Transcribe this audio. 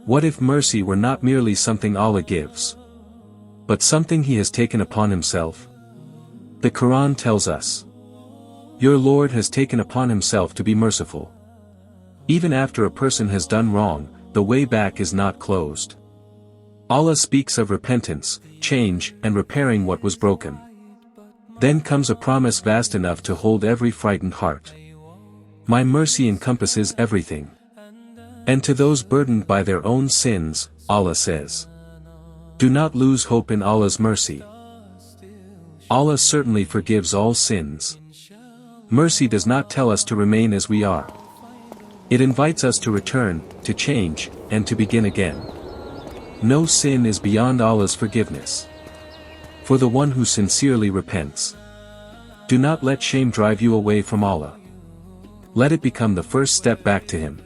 What if mercy were not merely something Allah gives, but something He has taken upon Himself? The Qur'an tells us, "Your Lord has taken upon Himself to be merciful." Even after a person has done wrong, the way back is not closed. Allah speaks of repentance, change, and repairing what was broken. Then comes a promise vast enough to hold every frightened heart. My mercy encompasses everything. And to those burdened by their own sins, Allah says, do not lose hope in Allah's mercy. Allah certainly forgives all sins. Mercy does not tell us to remain as we are. It invites us to return, to change, and to begin again. No sin is beyond Allah's forgiveness. For the one who sincerely repents, do not let shame drive you away from Allah. Let it become the first step back to Him.